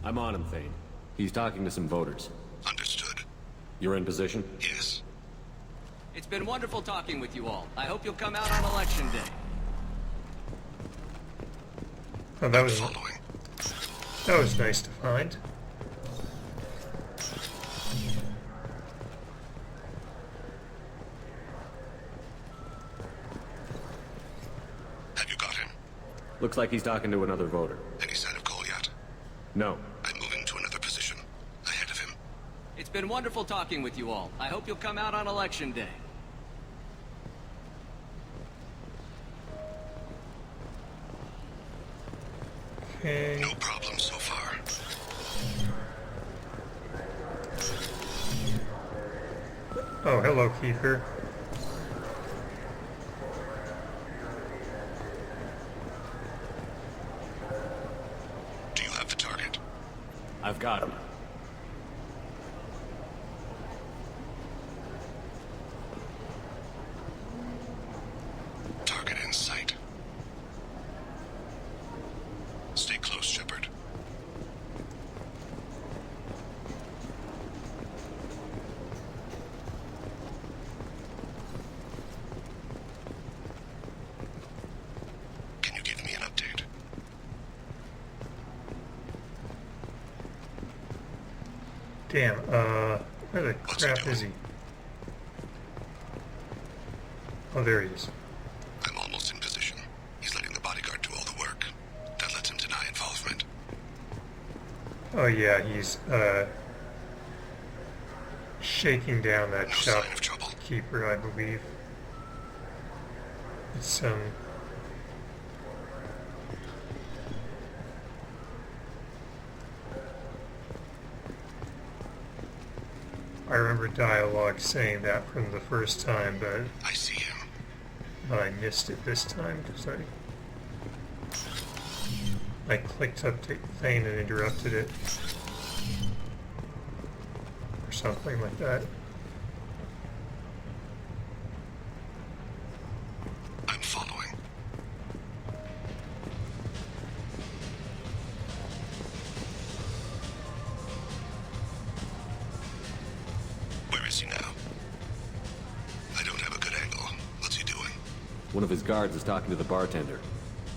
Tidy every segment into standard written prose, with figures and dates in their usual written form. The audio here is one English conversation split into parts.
I'm on him, Thane. He's talking to some voters. Understood. You're in position? Yes. It's been wonderful talking with you all. I hope you'll come out on election day. Oh, that was nice to find. Have you got him? Looks like he's talking to another voter. Any sign of Kolyat? No. I'm moving to another position. Ahead of him. It's been wonderful talking with you all. I hope you'll come out on election day. Okay. No problem so far. Oh, hello, Kiefer. Do you have the target? I've got him. Target in sight. Stay close, Shepard. Can you give me an update? Damn, where the What's he crap doing? is he? Oh, there he is. I'm almost in position. He's letting the bodyguard do all the work. That lets him deny involvement. Oh yeah, he's, shaking down that No sign of trouble. shopkeeper, I believe. It's, I remember dialogue saying that from the first time, I see him. but I missed it this time because I clicked up to Thane and interrupted it. Or something like that. I'm following. Where is he now? I don't have a good angle. What's he doing? One of his guards is talking to the bartender.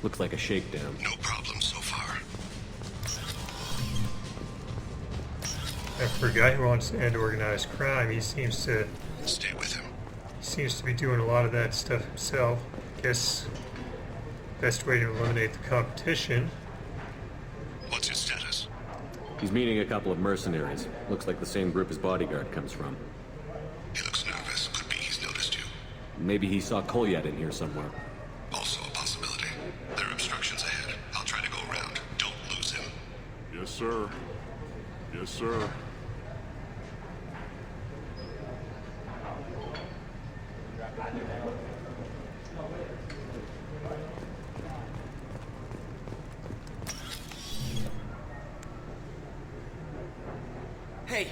Looks like a shakedown. No problem so far. And for a guy who wants to end organized crime, he seems to Stay with him. be doing a lot of that stuff himself. Guess best way to eliminate the competition. What's his status? He's meeting a couple of mercenaries. Looks like the same group his bodyguard comes from. He looks nervous. Could be he's noticed you. Maybe he saw Kolyat in here somewhere. Also a possibility. There are obstructions ahead. I'll try to go around. Don't lose him. Yes, sir. Yes, sir. Hey,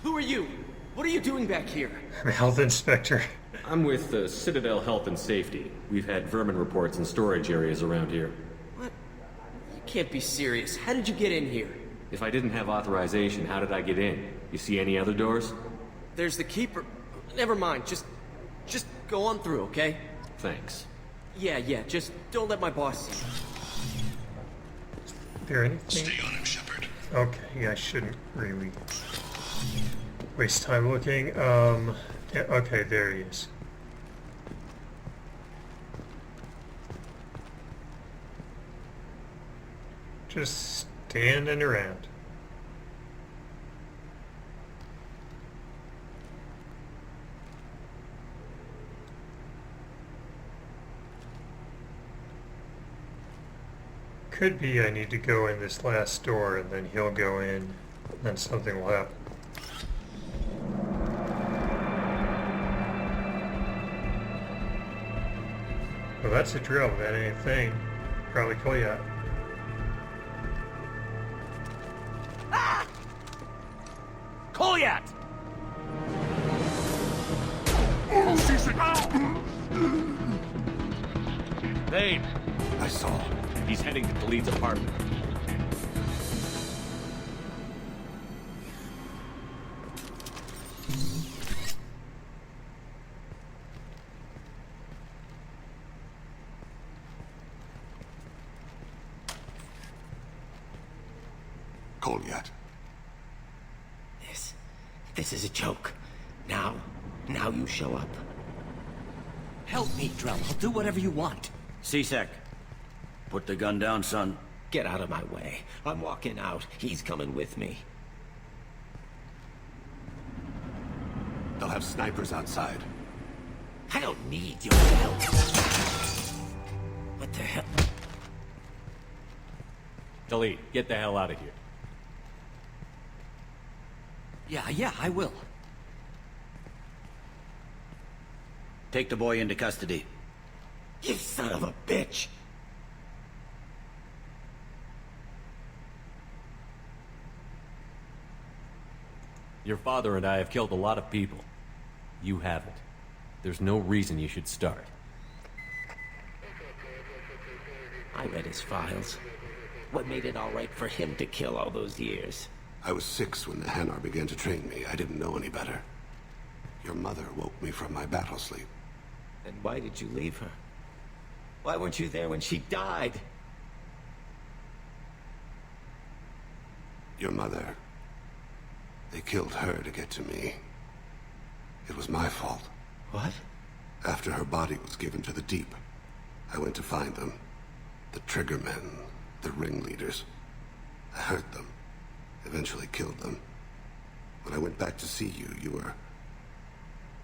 who are you? What are you doing back here? I'm a health inspector. I'm with the Citadel Health and Safety. We've had vermin reports in storage areas around here. What? You can't be serious. How did you get in here? If I didn't have authorization, how did I get in? You see any other doors? There's the keeper. Never mind. Just go on through, okay? Thanks. Yeah, just don't let my boss see you. Is there anything? Stay on him, Shepard. Okay, I shouldn't really waste time looking. Yeah, okay, there he is. Just standing around. Could be I need to go in this last door and then he'll go in and then something will happen. Well, that's a drill. That ain't a thing. Probably Kolyat. Kolyat! Thane! I saw. He's heading to Khalid's apartment. Kolyat. This is a joke. Now you show up. Help me, Drell. I'll do whatever you want. C-Sec, put the gun down, son. Get out of my way. I'm walking out. He's coming with me. They'll have snipers outside. I don't need your help. What the hell? Delete. Get the hell out of here. Yeah, I will. Take the boy into custody. You son of a bitch! Your father and I have killed a lot of people. You haven't. There's no reason you should start. I read his files. What made it all right for him to kill all those years? I was 6 when the Hanar began to train me. I didn't know any better. Your mother woke me from my battle sleep. Then why did you leave her? Why weren't you there when she died? Your mother. They killed her to get to me. It was my fault. What? After her body was given to the Deep, I went to find them. The Triggermen, the ringleaders. I hurt them. Eventually killed them. When I went back to see you, you were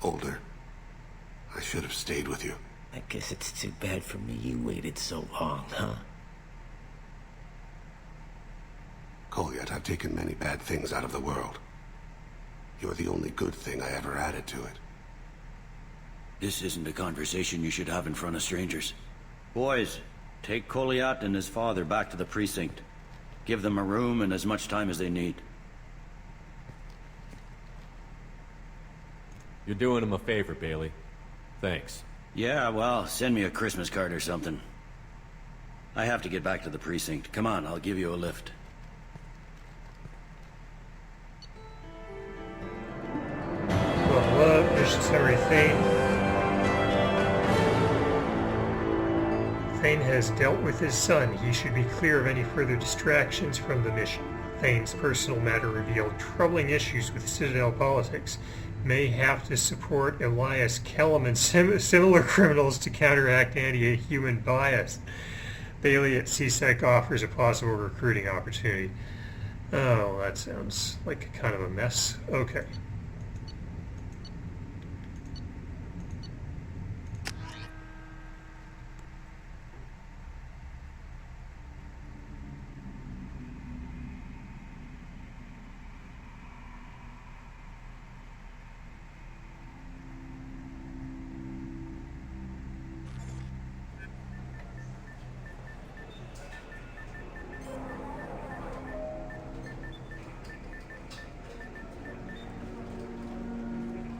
older. I should have stayed with you. I guess it's too bad for me you waited so long, huh? Kolyat, I've taken many bad things out of the world. You're the only good thing I ever added to it. This isn't a conversation you should have in front of strangers. Boys, take Kolyat and his father back to the precinct. Give them a room and as much time as they need. You're doing him a favor, Bailey. Thanks. Yeah, well, send me a Christmas card or something. I have to get back to the precinct. Come on, I'll give you a lift. Well, hello, Mission Summary Thane. Thane has dealt with his son. He should be clear of any further distractions from the mission. Thane's personal matter revealed troubling issues with Citadel politics. May have to support Elias Kellum and similar criminals to counteract anti-human bias. Bailey at CSEC offers a possible recruiting opportunity. Oh, that sounds like a kind of a mess. Okay.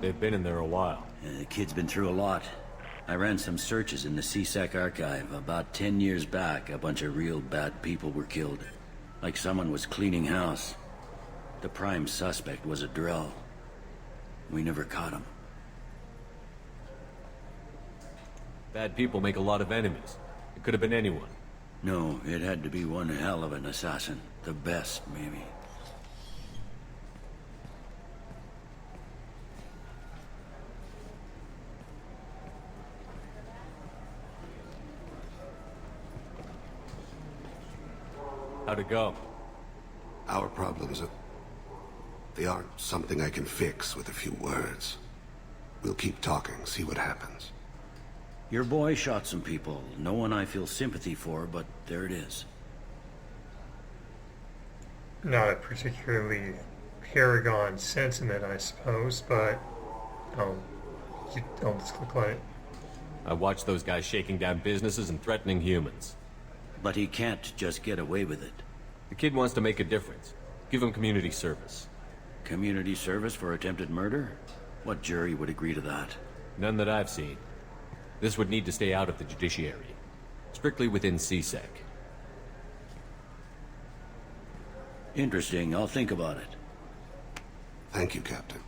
They've been in there a while. The kid's been through a lot. I ran some searches in the CSEC archive. About 10 years back, a bunch of real bad people were killed. Like someone was cleaning house. The prime suspect was a Drell. We never caught him. Bad people make a lot of enemies. It could have been anyone. No, it had to be one hell of an assassin. The best, maybe. How'd it go? Our problems they aren't something I can fix with a few words. We'll keep talking, see what happens. Your boy shot some people. No one I feel sympathy for, but there it is. Not a particularly Paragon sentiment, I suppose, but you don't look like it. I watched those guys shaking down businesses and threatening humans. But he can't just get away with it. The kid wants to make a difference. Give him community service. Community service for attempted murder? What jury would agree to that? None that I've seen. This would need to stay out of the judiciary. Strictly within CSEC. Interesting. I'll think about it. Thank you, Captain.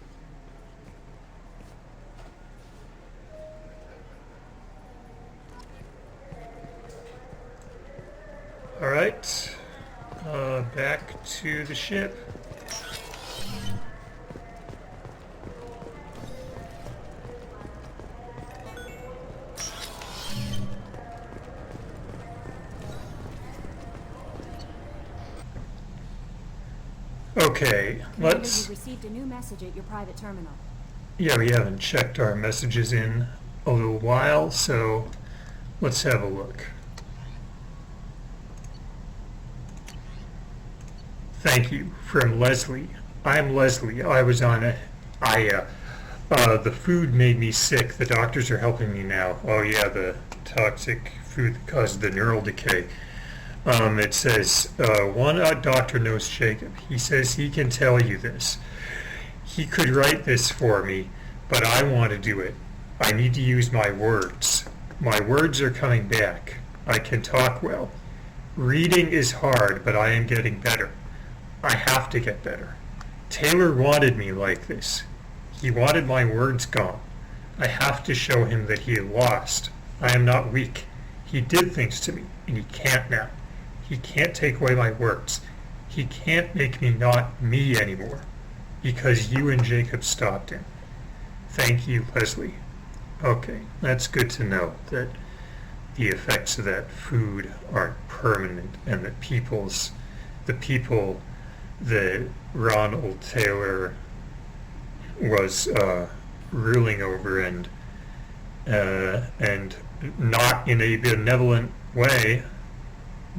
All right. Back to the ship. Okay, let's... You received a new message at your private terminal. Yeah, we haven't checked our messages in a little while, so let's have a look. Thank you, from Leslie. I'm Leslie. I was on a... the food made me sick. The doctors are helping me now. Oh yeah, the toxic food that caused the neural decay. It says, one doctor knows Jacob. He says he can tell you this. He could write this for me, but I want to do it. I need to use my words. My words are coming back. I can talk well. Reading is hard, but I am getting better. I have to get better. Taylor wanted me like this. He wanted my words gone. I have to show him that he had lost. I am not weak. He did things to me, and he can't now. He can't take away my words. He can't make me not me anymore, because you and Jacob stopped him. Thank you, Leslie. Okay, that's good to know that the effects of that food aren't permanent, and that the people that Ronald Taylor was ruling over, and not in a benevolent way,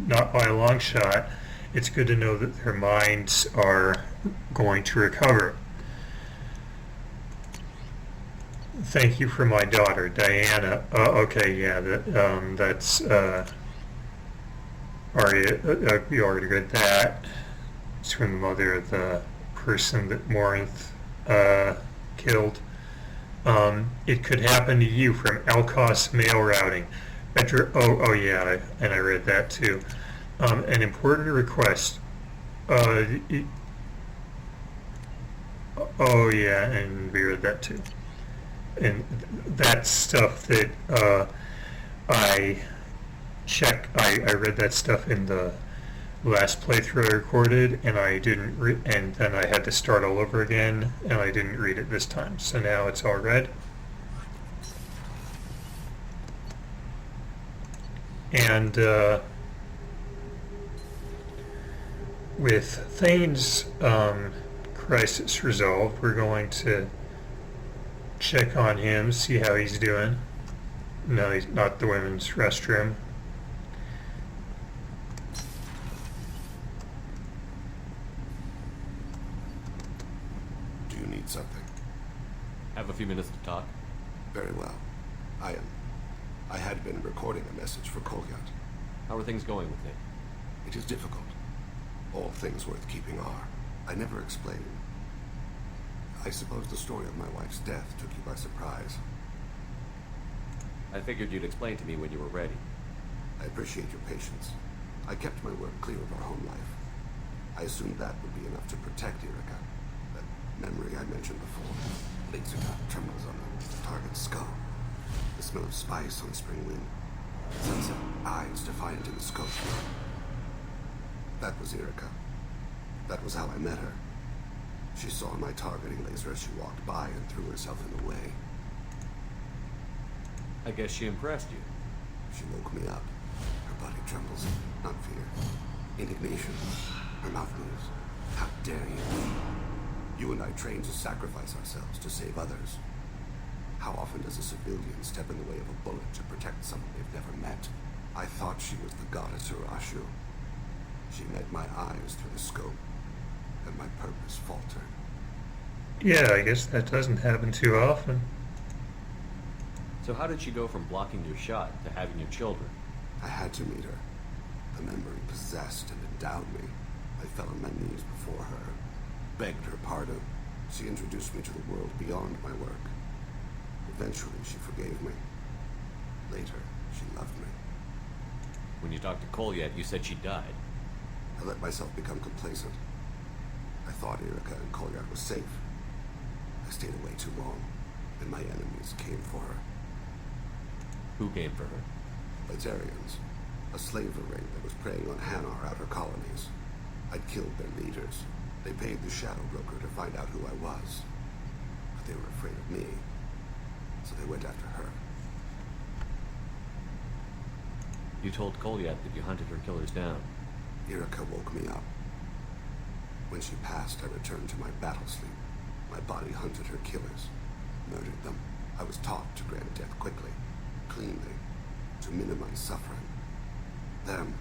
not by a long shot, it's good to know that their minds are going to recover. Thank you for my daughter, Diana. Okay, yeah, that's we already read that. It's from the mother of the person that Morinth killed. It could happen to you, from Elkos mail routing. Oh yeah, and I read that too. An important request. Oh yeah, and we read that too. And that's stuff that I read that stuff in the last playthrough I recorded, and I didn't and then I had to start all over again, and I didn't read it this time. So now it's all read. And with Thane's crisis resolved, we're going to check on him, see how he's doing. No, he's not the women's restroom. Do you need something? Have a few minutes to talk? Very well. I had been recording a message for Kolyat. How are things going with it? It is difficult. All things worth keeping are. I never explained. I suppose the story of my wife's death took you by surprise. I figured you'd explain to me when you were ready. I appreciate your patience. I kept my work clear of our home life. I assumed that would be enough to protect Erica. That memory I mentioned before. Laser gun trembles on the target's skull. The smell of spice on spring wind. Sunset eyes defiant in the scope. That was Erica. That was how I met her. She saw my targeting laser as she walked by and threw herself in the way. I guess she impressed you. She woke me up. Her body trembles, not fear. Indignation. Her mouth moves. How dare you? You and I trained to sacrifice ourselves to save others. How often does a civilian step in the way of a bullet to protect someone they've never met? I thought she was the goddess Urashu. She met my eyes through the scope, and my purpose faltered. Yeah, I guess that doesn't happen too often. So how did she go from blocking your shot to having your children? I had to meet her. The memory possessed and endowed me. I fell on my knees before her, begged her pardon. She introduced me to the world beyond my work. Eventually, she forgave me. Later, she loved me. When you talked to Kolyat, you said she died. I let myself become complacent. I thought Erica and Kolyat was safe. I stayed away too long, and my enemies came for her. Who came for her? Ligerians, a slaver ring that was preying on Hanar outer colonies. I'd killed their leaders. They paid the Shadow Broker to find out who I was. But they were afraid of me, so they went after her. You told Kolyat that you hunted her killers down. Irika woke me up. When she passed, I returned to my battle sleep. My body hunted her killers, murdered them. I was taught to grant death quickly, cleanly, to minimize suffering. Them,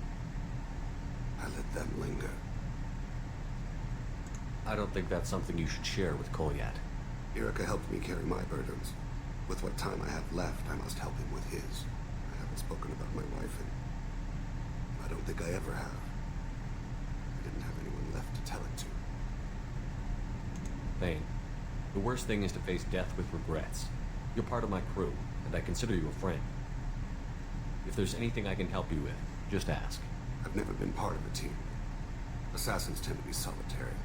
I let them linger. I don't think that's something you should share with Kolyat. Irika helped me carry my burdens. With what time I have left, I must help him with his. I haven't spoken about my wife, and I don't think I ever have. I didn't have anyone left to tell it to. Thane, the worst thing is to face death with regrets. You're part of my crew, and I consider you a friend. If there's anything I can help you with, just ask. I've never been part of a team. Assassins tend to be solitary.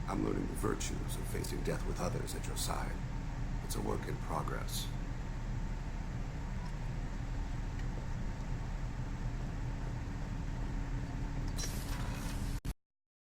I'm learning the virtues of facing death with others at your side. It's a work in progress.